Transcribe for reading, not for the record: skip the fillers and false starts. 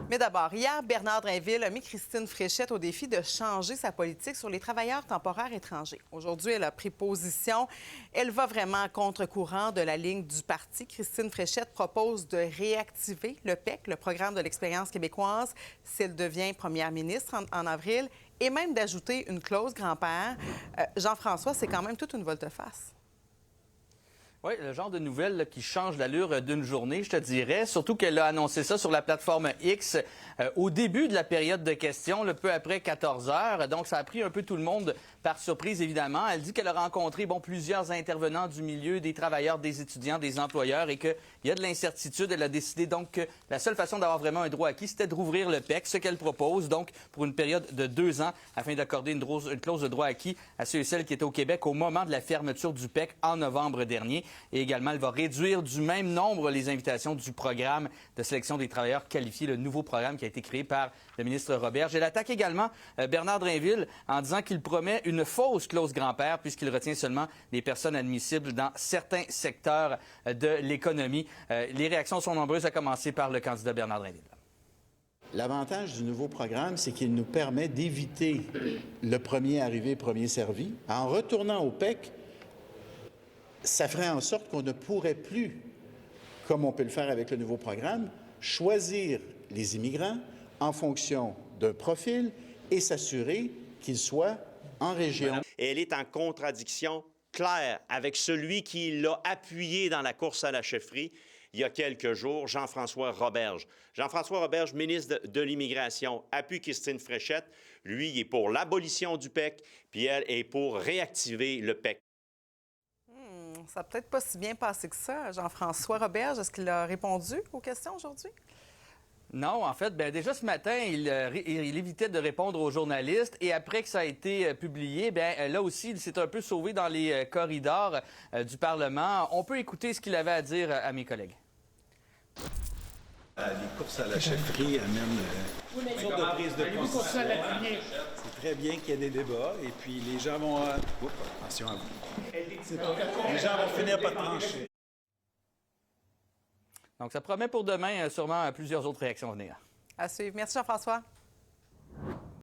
Mais d'abord, hier, Bernard Drinville a mis Christine Fréchette au défi de changer sa politique sur les travailleurs temporaires étrangers. Aujourd'hui, elle a pris position. Elle va vraiment à contre-courant de la ligne du parti. Christine Fréchette propose de réactiver le PEC, le programme de l'expérience québécoise, si elle devient première ministre en avril, et même d'ajouter une clause grand-père. Jean-François, c'est quand même toute une volte-face. Oui, le genre de nouvelles là, qui change l'allure d'une journée, je te dirais. Surtout qu'elle a annoncé ça sur la plateforme X au début de la période de questions, peu après 14 heures. Donc, ça a pris un peu tout le monde par surprise, évidemment. Elle dit qu'elle a rencontré plusieurs intervenants du milieu, des travailleurs, des étudiants, des employeurs et qu'il y a de l'incertitude. Elle a décidé donc que la seule façon d'avoir vraiment un droit acquis, c'était de rouvrir le PEC, ce qu'elle propose donc pour une période de 2 ans afin d'accorder une clause de droit acquis à ceux et celles qui étaient au Québec au moment de la fermeture du PEC en novembre dernier. Et également, elle va réduire du même nombre les invitations du programme de sélection des travailleurs qualifiés, le nouveau programme qui a été créé par le ministre Roberge. Elle attaque également Bernard Drinville en disant qu'il promet une fausse clause grand-père puisqu'il retient seulement les personnes admissibles dans certains secteurs de l'économie. Les réactions sont nombreuses, à commencer par le candidat Bernard Drinville. L'avantage du nouveau programme, c'est qu'il nous permet d'éviter le premier arrivé, premier servi. En retournant au PEC, ça ferait en sorte qu'on ne pourrait plus, comme on peut le faire avec le nouveau programme, choisir les immigrants en fonction d'un profil et s'assurer qu'ils soient en région. Et elle est en contradiction claire avec celui qui l'a appuyé dans la course à la chefferie il y a quelques jours, Jean-François Roberge. Jean-François Roberge, ministre de l'Immigration, appuie Christine Fréchette. Lui, il est pour l'abolition du PEC, puis elle est pour réactiver le PEC. Ça n'a peut-être pas si bien passé que ça. Jean-François Roberge, est-ce qu'il a répondu aux questions aujourd'hui? Non, en fait, déjà ce matin, il évitait de répondre aux journalistes et après que ça a été publié, là aussi, il s'est un peu sauvé dans les corridors du Parlement. On peut écouter ce qu'il avait à dire à mes collègues. Les courses à la chefferie amènent une sorte de prise de position. C'est très bien qu'il y ait des débats et puis les gens vont... attention à vous. Les gens vont finir par trancher. Donc, ça promet pour demain sûrement plusieurs autres réactions à venir. À suivre. Merci Jean-François.